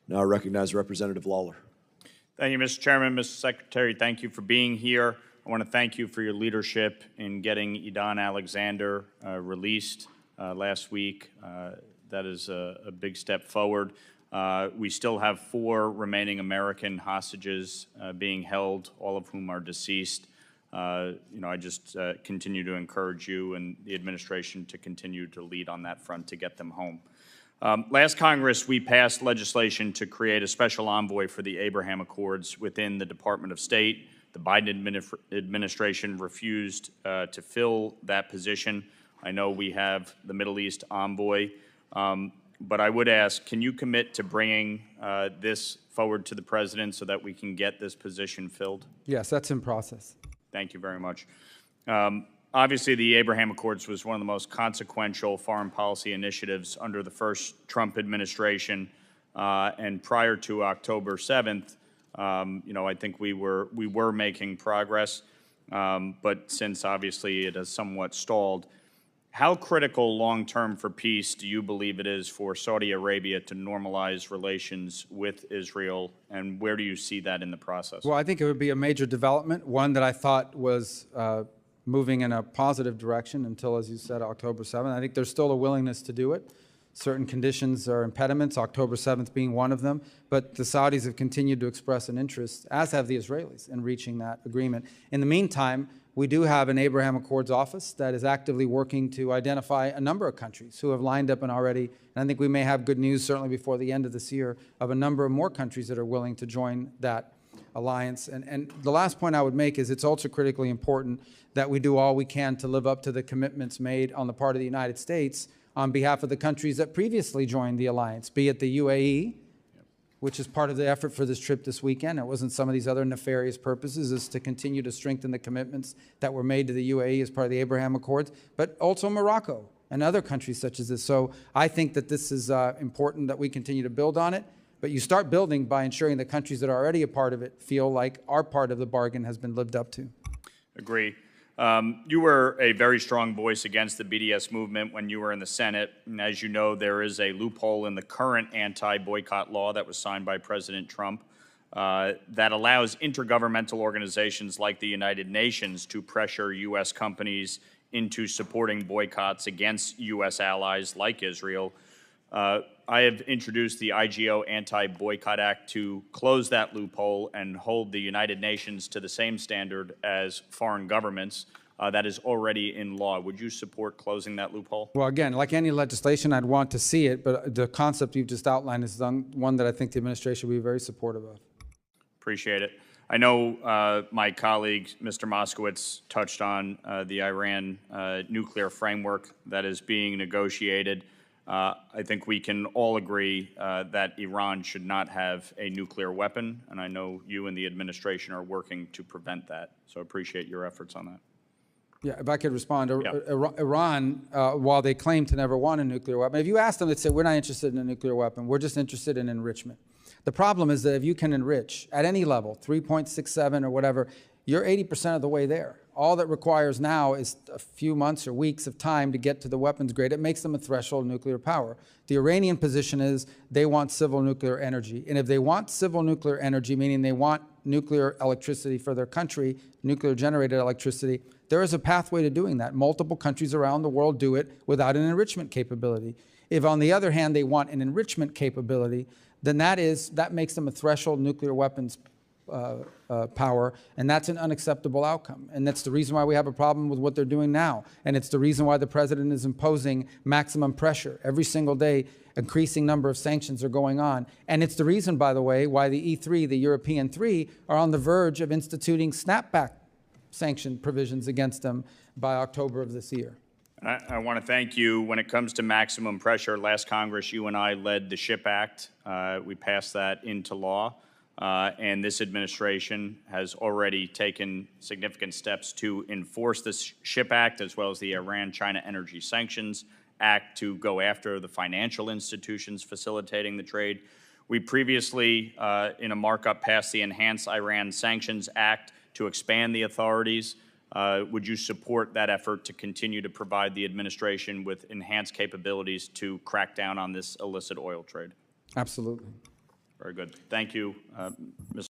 Now I recognize Representative Lawler. Thank you, Mr. Chairman. Mr. Secretary, thank you for being here. I want to thank you for your leadership in getting Idan Alexander released last week. That is a big step forward. We still have 4 remaining American hostages being held, all of whom are deceased. I just continue to encourage you and the administration to continue to lead on that front to get them home. Last Congress, we passed legislation to create a special envoy for the Abraham Accords within the Department of State. The Biden administration refused to fill that position. I know we have the Middle East envoy, but I would ask, can you commit to bringing this forward to the president so that we can get this position filled? Yes, that's in process. Thank you very much. Obviously, the Abraham Accords was one of the most consequential foreign policy initiatives under the first Trump administration. And prior to October 7th, I think we were making progress. But since obviously it has somewhat stalled, how critical long-term for peace do you believe it is for Saudi Arabia to normalize relations with Israel, and where do you see that in the process? Well, I think it would be a major development, one that I thought was moving in a positive direction until, as you said, October 7th. I think there's still a willingness to do it. Certain conditions are impediments, October 7th being one of them. But the Saudis have continued to express an interest, as have the Israelis, in reaching that agreement. In the meantime, we do have an Abraham Accords office that is actively working to identify a number of countries who have lined up and already, and I think we may have good news certainly before the end of this year, of a number of more countries that are willing to join that alliance. And the last point I would make is it's also critically important that we do all we can to live up to the commitments made on the part of the United States on behalf of the countries that previously joined the alliance, be it the UAE, which is part of the effort for this trip this weekend. It wasn't some of these other nefarious purposes. It's to continue to strengthen the commitments that were made to the UAE as part of the Abraham Accords, but also Morocco and other countries such as this. So I think that this is important that we continue to build on it. But you start building by ensuring the countries that are already a part of it feel like our part of the bargain has been lived up to. Agree. You were a very strong voice against the BDS movement when you were in the Senate. And as you know, there is a loophole in the current anti-boycott law that was signed by President Trump that allows intergovernmental organizations like the United Nations to pressure U.S. companies into supporting boycotts against U.S. allies like Israel. I have introduced the IGO Anti-Boycott Act to close that loophole and hold the United Nations to the same standard as foreign governments that is already in law. Would you support closing that loophole? Well, again, like any legislation, I'd want to see it, but the concept you've just outlined is one that I think the administration will be very supportive of. Appreciate it. I know my colleague, Mr. Moskowitz, touched on the Iran nuclear framework that is being negotiated. I think we can all agree that Iran should not have a nuclear weapon, and I know you and the administration are working to prevent that. So I appreciate your efforts on that. Yeah, if I could respond. Yeah. Iran, while they claim to never want a nuclear weapon, if you ask them, they'd say, we're not interested in a nuclear weapon. We're just interested in enrichment. The problem is that if you can enrich at any level, 3.67 or whatever, you're 80% of the way there. All that requires now is a few months or weeks of time to get to the weapons grade. It makes them a threshold nuclear power. The Iranian position is they want civil nuclear energy. And if they want civil nuclear energy, meaning they want nuclear electricity for their country, nuclear generated electricity, there is a pathway to doing that. Multiple countries around the world do it without an enrichment capability. If, on the other hand, they want an enrichment capability, then that makes them a threshold nuclear weapons power, and that's an unacceptable outcome. And that's the reason why we have a problem with what they're doing now. And it's the reason why the president is imposing maximum pressure. Every single day, increasing number of sanctions are going on. And it's the reason, by the way, why the E3, the European three, are on the verge of instituting snapback sanction provisions against them by October of this year. I want to thank you. When it comes to maximum pressure, last Congress, you and I led the SHIP Act. We passed that into law. And this administration has already taken significant steps to enforce the SHIP Act, as well as the Iran-China Energy Sanctions Act, to go after the financial institutions facilitating the trade. We previously, in a markup, passed the Enhanced Iran Sanctions Act to expand the authorities. Would you support that effort to continue to provide the administration with enhanced capabilities to crack down on this illicit oil trade? Absolutely. Very good. Thank you, Mr.